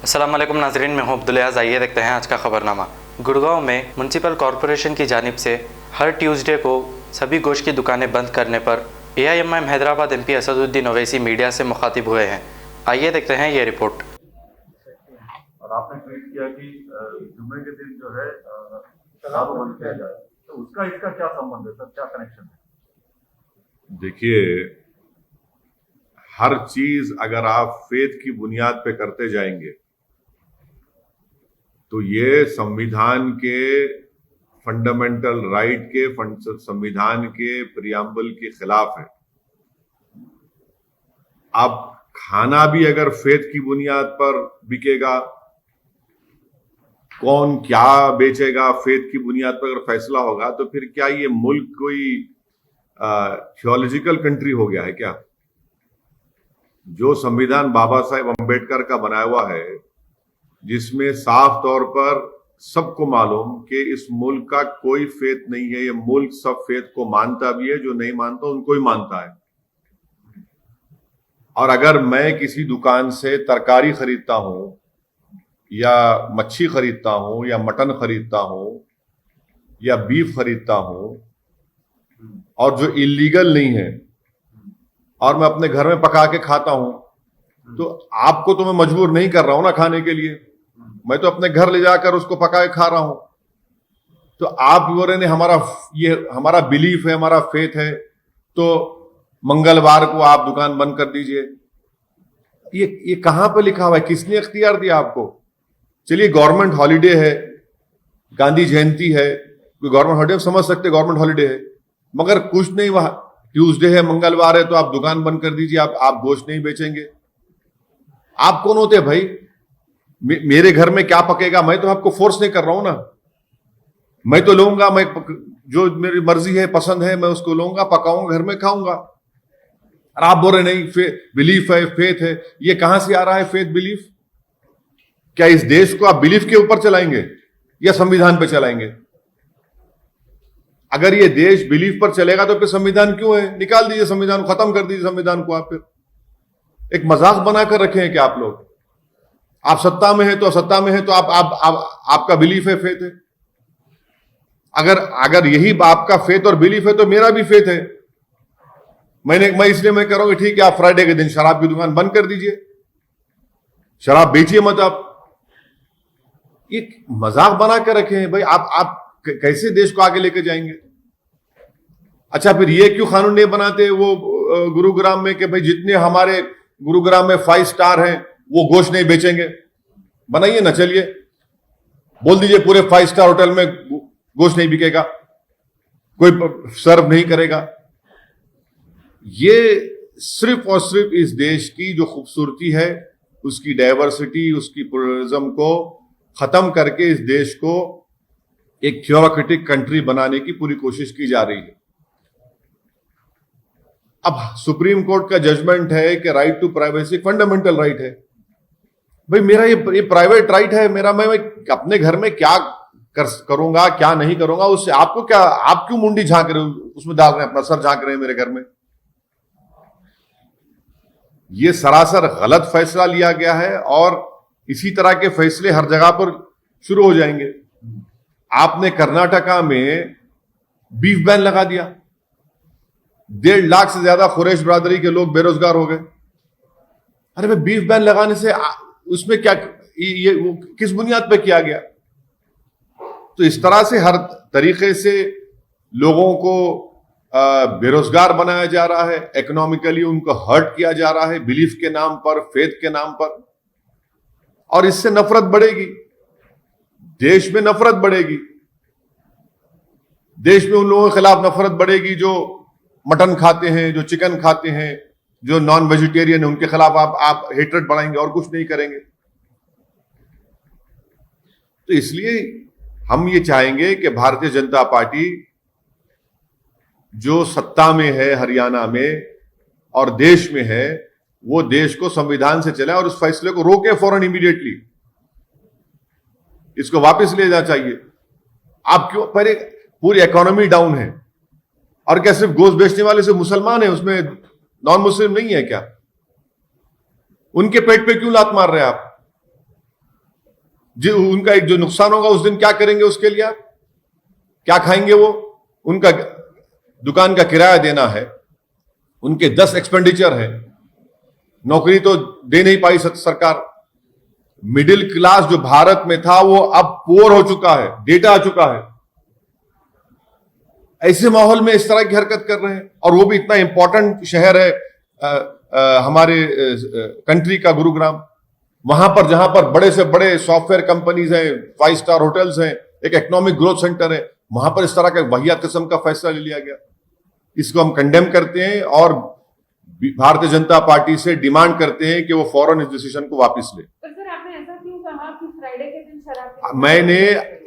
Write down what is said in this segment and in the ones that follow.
अस्सलाम वालेकुम नाज़रीन, मैं हूं अब्दुल अयाज़। आइए देखते हैं आज का खबरनामा। गुड़गांव में म्यूनसिपल कॉरपोरेशन की जानिब से हर ट्यूसडे को सभी गोश्त की दुकानें बंद करने पर AIMIM Hyderabad MP Asaduddin Owaisi media से मुखातिब हुए हैं। आइए देखते हैं ये रिपोर्ट। और आपने ट्वीट किया कि जुम्मे के दिन जो है शराब बंद किया जाए, तो उसका इसका क्या संबंध है सर, क्या कनेक्शन है? देखिए, हर चीज अगर आप फेथ की बुनियाद पे करते जाएंगे तो ये संविधान के फंडामेंटल राइट के संविधान के प्रियम्बल के खिलाफ है। अब खाना भी अगर फेथ की बुनियाद पर बिकेगा, कौन क्या बेचेगा फेथ की बुनियाद पर अगर फैसला होगा, तो फिर क्या ये मुल्क कोई थियोलॉजिकल कंट्री हो गया है क्या? जो संविधान बाबा साहेब अंबेडकर का बनाया हुआ है, जिसमें साफ तौर पर सबको मालूम कि इस मुल्क का कोई फेथ नहीं है, ये मुल्क सब फेथ को मानता भी है, जो नहीं मानता उनको ही मानता है। और अगर मैं किसी दुकान से तरकारी खरीदता हूं या मच्छी खरीदता हूं या मटन खरीदता हूं या बीफ खरीदता हूं और जो इलीगल नहीं है और मैं अपने घर में पका के खाता हूं, तो आपको तो मैं मजबूर नहीं कर रहा हूं ना खाने के लिए, मैं तो अपने घर ले जाकर उसको पका के खा रहा हूं। तो आप बोल रहे हैं ये हमारा बिलीफ है, हमारा फेथ है, तो मंगलवार को आप दुकान बंद कर दीजिए। ये कहां पर लिखा हुआ है? किसने इख्तियार दिया आपको? चलिए, गवर्नमेंट हॉलीडे है, गांधी जयंती है, कोई गवर्नमेंट हॉलीडे समझ सकते, गवर्नमेंट हॉलीडे है, मगर कुछ नहीं, वहां ट्यूसडे है, मंगलवार है, तो आप दुकान बंद कर दीजिए, आप गोश्त नहीं बेचेंगे। आप कौन होते हैं भाई? मेरे घर में क्या पकेगा, मैं तो आपको फोर्स नहीं कर रहा हूं ना, मैं तो लूंगा, मैं जो मेरी मर्जी है, पसंद है, मैं उसको लूंगा, पकाऊंगा, घर में खाऊंगा। और आप बोल रहे नहीं बिलीफ है, फेथ है। ये कहां से आ रहा है फेथ बिलीफ? क्या इस देश को आप बिलीफ के ऊपर चलाएंगे या संविधान पर चलाएंगे? अगर ये देश बिलीफ पर चलेगा तो फिर संविधान क्यों है? निकाल दीजिए संविधान, खत्म कर दीजिए संविधान को। आप फिर एक मजाक बनाकर रखे हैं क्या आप लोग? आप सत्ता में है तो आपका बिलीफ है, फेथ है। अगर यही आपका फेथ और बिलीफ है तो मेरा भी फेथ है। मैं इसलिए मैं कह रहा हूं कि ठीक है, आप फ्राइडे के दिन शराब की दुकान बंद कर दीजिए, शराब बेचिए मत। आप ये मजाक बना कर रखे हैं भाई। आप कैसे देश को आगे लेकर जाएंगे? अच्छा, फिर ये क्यों कानून नहीं बनाते वो गुरुग्राम में कि भाई जितने हमारे गुरुग्राम में 5 स्टार हैं वो गोश्त नहीं बेचेंगे? बनाइए ना, चलिए बोल दीजिए पूरे 5 स्टार होटल में गोश्त नहीं बिकेगा, कोई सर्व नहीं करेगा। ये सिर्फ और सिर्फ इस देश की जो खूबसूरती है, उसकी डाइवर्सिटी, उसकी प्लुरलिज्म को खत्म करके इस देश को एक थियोक्रेटिक कंट्री बनाने की पूरी कोशिश की जा रही है। अब सुप्रीम कोर्ट का जजमेंट है कि right to privacy fundamental right है। भाई मेरा ये प्राइवेट राइट है मेरा, मैं अपने घर में क्या करूंगा क्या नहीं करूंगा, उससे आपको क्या? आप क्यों मुंडी झांक रहे हो, उसमें डाल रहे हैं, अपना सर झांक रहे हैं मेरे घर में? ये सरासर गलत फैसला लिया गया है और इसी तरह के फैसले हर जगह पर शुरू हो जाएंगे। आपने कर्नाटका में बीफ बैन लगा दिया, 1.5 लाख से ज्यादा कुरैश बरादरी के लोग बेरोजगार हो गए। अरे भाई, बीफ बैन लगाने से उसमें क्या, ये वो किस बुनियाद पर किया गया? तो इस तरह से हर तरीके से लोगों को बेरोजगार बनाया जा रहा है, इकोनॉमिकली उनको हर्ट किया जा रहा है, बिलीफ के नाम पर, फेथ के नाम पर। और इससे नफरत बढ़ेगी, देश में नफरत बढ़ेगी, देश में उन लोगों के खिलाफ नफरत बढ़ेगी जो मटन खाते हैं, जो चिकन खाते हैं, जो नॉन वेजिटेरियन है, उनके खिलाफ आप हेट्रेड बढ़ाएंगे और कुछ नहीं करेंगे। तो इसलिए हम ये चाहेंगे कि भारतीय जनता पार्टी जो सत्ता में है हरियाणा में और देश में है, वो देश को संविधान से चले और उस फैसले को रोके फौरन, इमीडिएटली इसको वापस ले जाना चाहिए। आप क्यों? पर पूरी इकोनॉमी डाउन है, और क्या सिर्फ गोश्त बेचने वाले से मुसलमान है, उसमें नॉन मुस्लिम नहीं है क्या? उनके पेट पे क्यों लात मार रहे हैं आप? जो उनका एक जो नुकसान होगा उस दिन क्या करेंगे, उसके लिए आप क्या खाएंगे? वो उनका दुकान का किराया देना है, उनके 10 एक्सपेंडिचर है, नौकरी तो दे नहीं पाई सरकार। मिडिल क्लास जो भारत में था वो अब पुअर हो चुका है, डेटा आ चुका है। ऐसे माहौल में इस तरह की हरकत कर रहे हैं, और वो भी इतना इंपॉर्टेंट शहर है हमारे कंट्री का, गुरुग्राम, वहां पर जहां पर बड़े से बड़े सॉफ्टवेयर कंपनीज हैं, 5 स्टार होटल्स हैं, एक इकोनॉमिक ग्रोथ सेंटर है, वहां पर इस तरह का वाहियात किस्म का फैसला ले लिया गया। इसको हम कंडेम करते हैं और भारतीय जनता पार्टी से डिमांड करते हैं कि वो फौरन इस डिसीजन को वापस ले। पर सर आपने ऐसा क्यों कहा कि फ्राइडे के दिन शराब? मैंने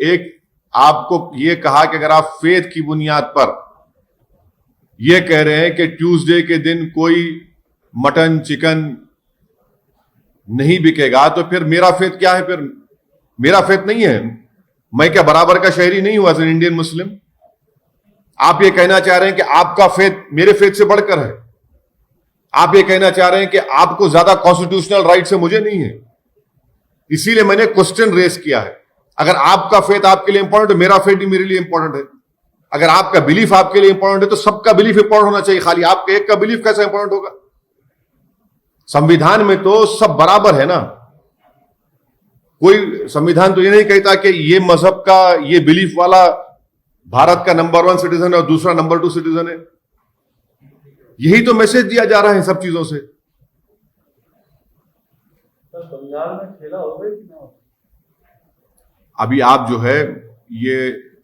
एक आपको ये कहा कि अगर आप फेथ की बुनियाद पर ये कह रहे हैं कि ट्यूसडे के दिन कोई मटन चिकन नहीं बिकेगा, तो फिर मेरा फेथ क्या है? फिर मेरा फेथ नहीं है। मैं क्या बराबर का शहरी नहीं हुआ एज एन इंडियन मुस्लिम? आप ये कहना चाह रहे हैं कि आपका फेथ मेरे फेथ से बढ़कर है। आप ये कहना चाह रहे हैं कि आपको ज्यादा कॉन्स्टिट्यूशनल राइट से मुझे नहीं है। इसीलिए मैंने क्वेश्चन रेस किया है। अगर आपका फेथ आपके लिए इंपॉर्टेंट है, मेरा फेथ भी मेरे लिए इंपॉर्टेंट है। अगर आपका बिलीफ आपके लिए इंपॉर्टेंट है तो सबका बिलीफ इंपॉर्टेंट होना चाहिए। खाली आपके एक का बिलीफ कैसे इंपॉर्टेंट होगा? संविधान में तो सब बराबर है ना। कोई संविधान तो ये नहीं कहता कि ये मजहब का, ये बिलीफ वाला भारत का नंबर 1 सिटीजन है और दूसरा नंबर 2 सिटीजन है। यही तो मैसेज दिया जा रहा है सब चीजों से। बंगाल में खेला होगा कि ना? अभी आप जो है ये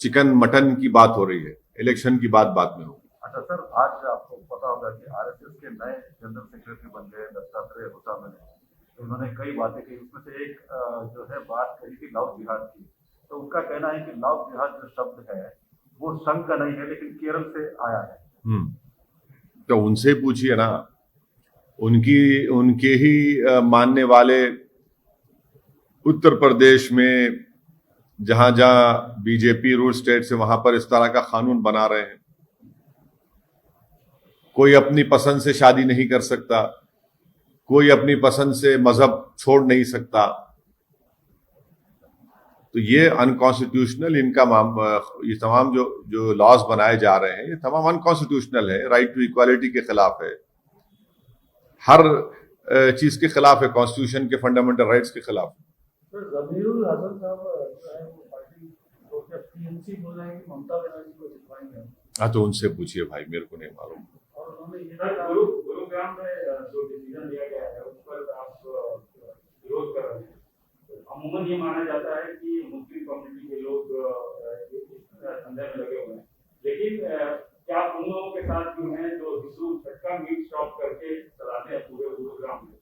चिकन मटन की बात हो रही है, इलेक्शन की बात बाद में होगी। अच्छा सर, आज आपको पता होगा कि आरएसएस के नए जनरल सेक्रेटरी बन गए दत्तात्रेय होसामने। तो उन्होंने कई बातें कही, उसमें से एक जो है बात कही थी लव जिहाद की। तो उनका कहना है कि लव जिहाद जो शब्द है वो संघ का नहीं है लेकिन केरल से आया है। तो उनसे पूछिए ना, उनके ही मानने वाले उत्तर प्रदेश में जहां जहां बीजेपी रूल स्टेट से, वहां पर इस तरह का कानून बना रहे हैं। कोई अपनी पसंद से शादी नहीं कर सकता, कोई अपनी पसंद से मजहब छोड़ नहीं सकता। तो ये अनकॉन्स्टिट्यूशनल, इनका ये तमाम जो लॉज बनाए जा रहे हैं ये तमाम अनकॉन्स्टिट्यूशनल है, राइट टू इक्वालिटी के खिलाफ है, हर चीज के खिलाफ है, कॉन्स्टिट्यूशन के फंडामेंटल राइट्स के खिलाफ। जमीरुल हसन साहब पार्टी टीएमसी बोल रहे हैं कि ममता बनर्जी को जितवाएंगे। हाँ तो उनसे पूछिए भाई, मेरे को नहीं मालूम। और उन्होंने ये गुरुग्राम में जो डिसीजन लिया गया है उस पर आप विरोध कर रहे हैं। अमूमन ये माना जाता है कि मुस्लिम कम्युनिटी के लोग इस संदेह में लगे हुए हैं, लेकिन क्या उन लोगों के साथ क्यों हैं जो हिंदू झटका मीट स्टॉप करके चलाते हैं पूरे गुरुग्राम में?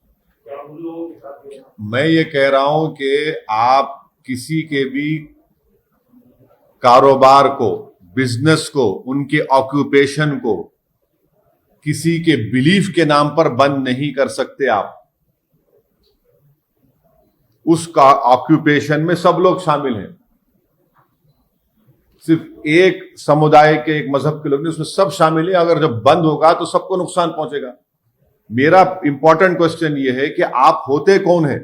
क्या उन लोगों के साथ क्यों? मैं ये कह रहा हूं कि आप किसी के भी कारोबार को, बिजनेस को, उनके ऑक्यूपेशन को किसी के बिलीफ के नाम पर बंद नहीं कर सकते। आप उसका ऑक्यूपेशन में सब लोग शामिल हैं, सिर्फ एक समुदाय के, एक मजहब के लोग नहीं, उसमें सब शामिल हैं। अगर जब बंद होगा तो सबको नुकसान पहुंचेगा। मेरा इंपॉर्टेंट क्वेश्चन यह है कि आप होते कौन है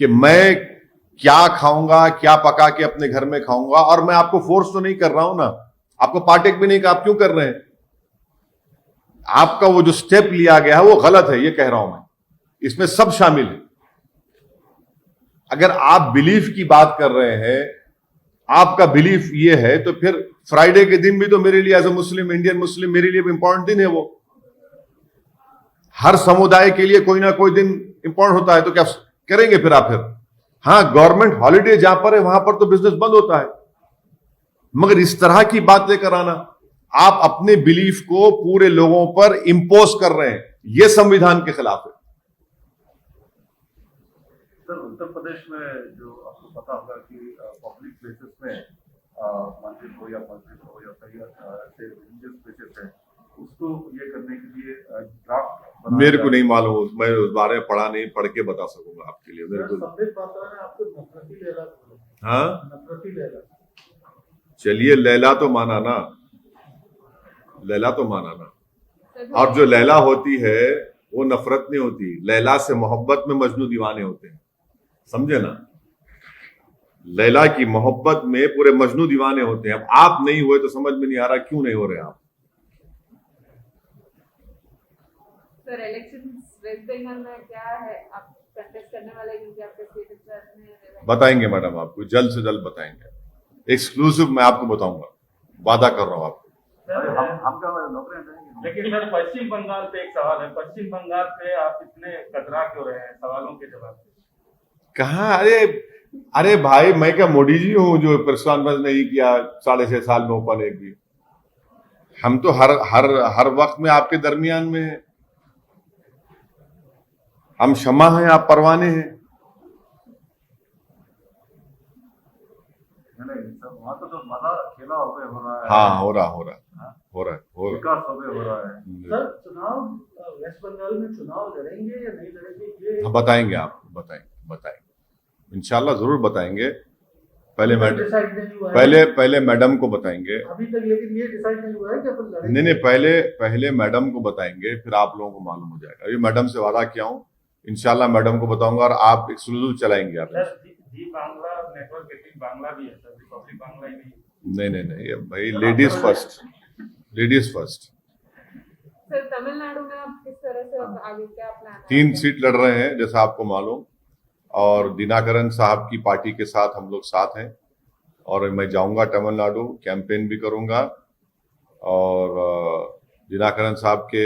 कि मैं क्या खाऊंगा, क्या पका के अपने घर में खाऊंगा? और मैं आपको फोर्स तो नहीं कर रहा हूं ना, आपको पार्टेक भी नहीं कि आप क्यों कर रहे हैं। आपका वो जो स्टेप लिया गया है वो गलत है, ये कह रहा हूं मैं। इसमें सब शामिल है। अगर आप बिलीफ की बात कर रहे हैं, आपका बिलीफ ये है, तो फिर फ्राइडे के दिन भी तो मेरे लिए as a Muslim, Indian Muslim, मेरे लिए भी इंपॉर्टेंट दिन है वो। हर समुदाय के लिए कोई ना कोई दिन इंपॉर्टेंट होता है, तो क्या करेंगे फिर आप? फिर हाँ, गवर्नमेंट हॉलीडे जहां पर है वहां पर तो बिजनेस बंद होता है, मगर इस तरह की बात लेकर आना, आप अपने बिलीफ को पूरे लोगों पर इंपोज कर रहे हैं, यह संविधान के खिलाफ है। सर, उत्तर प्रदेश में जो आपको पता होगा कि पब्लिक प्लेसेस में मस्जिद हो या कई ऐसे रिलीजियस प्लेसेस है, उसको ये करने के लिए ड्राफ्ट मेरे को नहीं मालूम, मैं उस बारे में पढ़ा नहीं, पढ़ के बता सकूंगा आपके लिए। मेरे को आपको नफरती लैला, हाँ, नफरती लैला, चलिए लैला तो माना ना, लैला तो माना ना। और जो लैला होती है वो नफरत नहीं होती, लैला से मोहब्बत में मजनू दीवाने होते हैं, समझे ना। लैला की मोहब्बत में पूरे मजनू दीवाने होते हैं। अब आप नहीं हुए तो समझ में नहीं आ रहा क्यों नहीं हो रहे आप। सर इलेक्शन वेस्ट बंगाल में क्या है, आप कंटेस्ट करने वाले हैं क्योंकि आपके स्टेट इंचार्ज ने बताएंगे मैडम, आपको जल्द से जल्द बताएंगे। एक्सक्लूसिव मैं आपको बताऊंगा, वादा कर रहा हूं आपको। लेकिन सर पश्चिम बंगाल पे एक सवाल है, पश्चिम बंगाल पे आप इतने कतरा क्यों रहे हैं सवालों के जवाब? कहाँ, अरे भाई मैं क्या मोदी जी हूं जो प्रश्न नहीं किया 6.5 साल में ओपन एक भी। हम तो हर वक्त में आपके दरमियान में हैं। हम शमा हैं, आप परवाने हैं। वहाँ तो मजा खेला हो रहा है। हाँ हो रहा है। विकास हो रहा है। सर चुनाव वेस्ट बंगाल में चुनाव लड़ेंगे या नहीं लड़ेंगे ये बताएंगे आपको, बताएंगे इंशाल्लाह जरूर बताएंगे। पहले डिसाइड नहीं हुआ है। पहले मैडम को बताएंगे अभी तक, लेकिन ये डिसाइड नहीं हुआ है कि अपन लड़ेंगे। नहीं पहले मैडम को बताएंगे, फिर आप लोगों को मालूम हो जाएगा। अभी मैडम से वादा किया हूँ, इंशाल्लाह मैडम को बताऊंगा और आप एक्सक्लूसिव चलाएंगे आप। सर जी बांग्ला नेटवर्क 18 बांग्ला भी है सर, रिपब्लिक बांग्ला ही नहीं। नहीं भाई, लेडीज फर्स्ट। सर तमिलनाडु में आप किस तरह से अब आगे क्या प्लान है? 3 सीट लड़ रहे हैं जैसा आपको मालूम, और दिनाकरन साहब की पार्टी के साथ हम लोग साथ हैं। और मैं जाऊंगा तमिलनाडु, कैंपेन भी करूंगा और दिनाकरन साहब के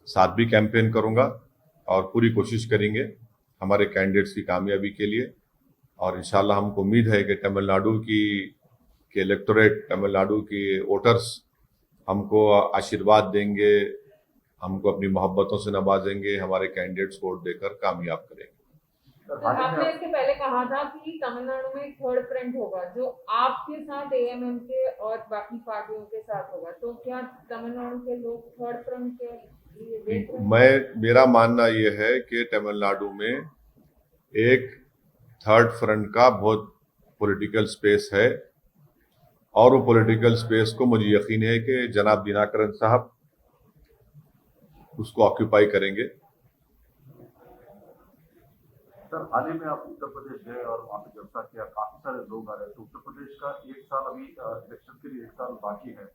साथ भी कैंपेन करूंगा और पूरी कोशिश करेंगे हमारे कैंडिडेट्स की कामयाबी के लिए। और इंशाल्लाह हमको उम्मीद है कि तमिलनाडु के इलेक्टोरेट, तमिलनाडु के वोटर्स हमको आशीर्वाद देंगे, हमको अपनी मोहब्बतों से नवाजेंगे, हमारे कैंडिडेट्स को वोट देकर कामयाब करेंगे। तो आपने इसके पहले कहा था कि तमिलनाडु में एक थर्ड फ्रंट होगा जो आपके साथ एएमएम के और बाकी पार्टियों के साथ होगा, तो क्या तमिलनाडु के लोग थर्ड फ्रंट के लिए देख रहे हैं? मेरा मानना यह है कि तमिलनाडु में एक थर्ड फ्रंट का बहुत पॉलिटिकल स्पेस है और वो पॉलिटिकल स्पेस को मुझे यकीन है कि जनाब दिनाकरन साहब उसको ऑक्यूपाई करेंगे। सर हाल ही में आप उत्तर प्रदेश गए और वहाँ पे चर्चा किया, काफी सारे लोग आ रहे हैं। तो उत्तर प्रदेश का 1 साल अभी इलेक्शन के लिए 1 साल बाकी है,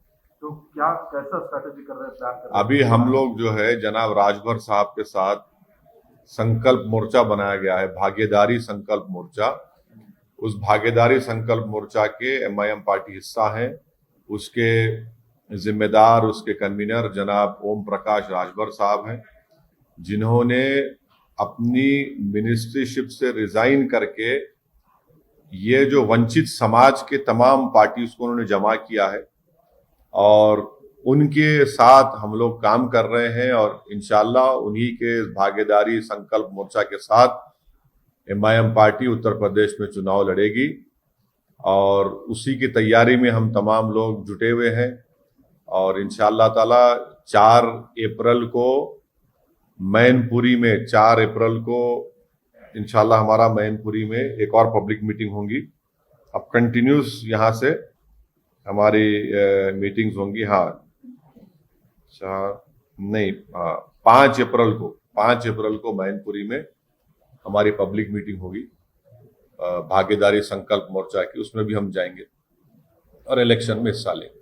तो क्या कैसा स्ट्रैटेजी कर रहे हैं, प्लान कर रहे हैं? अभी हम लोग जो है जनाब राजभर साहब के साथ संकल्प मोर्चा बनाया गया है, भागीदारी संकल्प मोर्चा। उस भागीदारी संकल्प मोर्चा के एमआईएम पार्टी हिस्सा है, उसके जिम्मेदार, उसके कन्वीनर जनाब ओम प्रकाश राजभर साहब हैं, जिन्होंने अपनी मिनिस्ट्रीशिप से रिजाइन करके ये जो वंचित समाज के तमाम पार्टीज को उन्होंने जमा किया है और उनके साथ हम लोग काम कर रहे हैं। और इंशाल्लाह उन्हीं के भागीदारी संकल्प मोर्चा के साथ एमआईएम पार्टी उत्तर प्रदेश में चुनाव लड़ेगी और उसी की तैयारी में हम तमाम लोग जुटे हुए हैं। और इंशाल्लाह ताला 4 अप्रैल को मैनपुरी में, 4 अप्रैल को इंशाल्लाह हमारा मैनपुरी में एक और पब्लिक मीटिंग होगी। अब कंटिन्यूस यहाँ से हमारी मीटिंग्स होंगी। हाँ 5 अप्रैल को मैनपुरी में हमारी पब्लिक मीटिंग होगी भागीदारी संकल्प मोर्चा की, उसमें भी हम जाएंगे और इलेक्शन में हिस्सा लेंगे।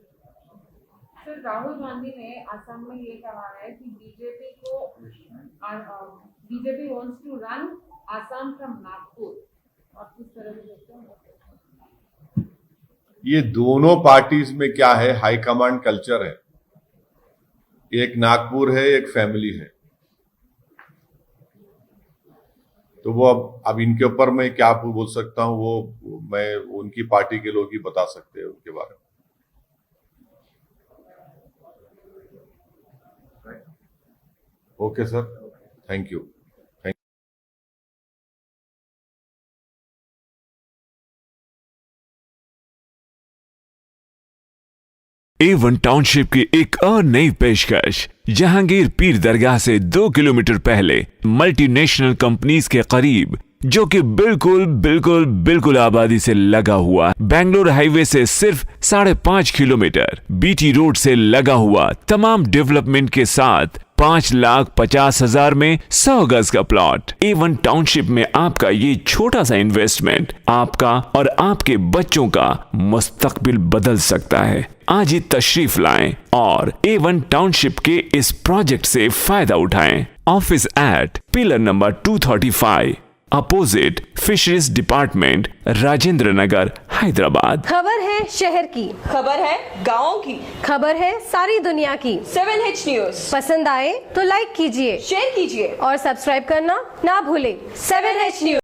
सर राहुल गांधी ने असम में ये कहा है कि BJP wants to run Assam from Nagpur, आप किस तरह से देखते हैं? ये दोनों पार्टीज में क्या है, हाईकमांड कल्चर है। एक नागपुर है, एक फैमिली है, तो वो अब इनके ऊपर मैं क्या बोल सकता हूं, वो मैं उनकी पार्टी के लोग ही बता सकते हैं उनके बारे में। Okay sir, thank you. A1 township की एक और नई पेशकश। जहांगीर पीर दरगाह से 2 किलोमीटर पहले मल्टीनेशनल कंपनीज के करीब, जो कि बिल्कुल आबादी से लगा हुआ, बेंगलोर हाईवे से सिर्फ 5.5 किलोमीटर, बीटी रोड से लगा हुआ, तमाम डेवलपमेंट के साथ 5,50,000 में 100 गज का प्लॉट। A1 टाउनशिप में आपका ये छोटा सा इन्वेस्टमेंट आपका और आपके बच्चों का मुस्तकबिल बदल सकता है। आज ही तशरीफ लाएं और A1 टाउनशिप के इस प्रोजेक्ट से फायदा उठाएं। Office at pillar number 235 opposite fisheries department, Rajendra Nagar, Hyderabad. खबर है शहर की, खबर है गाँव की, खबर है सारी दुनिया की। 7H न्यूज पसंद आए तो लाइक कीजिए, शेयर कीजिए और सब्सक्राइब करना ना भूलें। 7H news.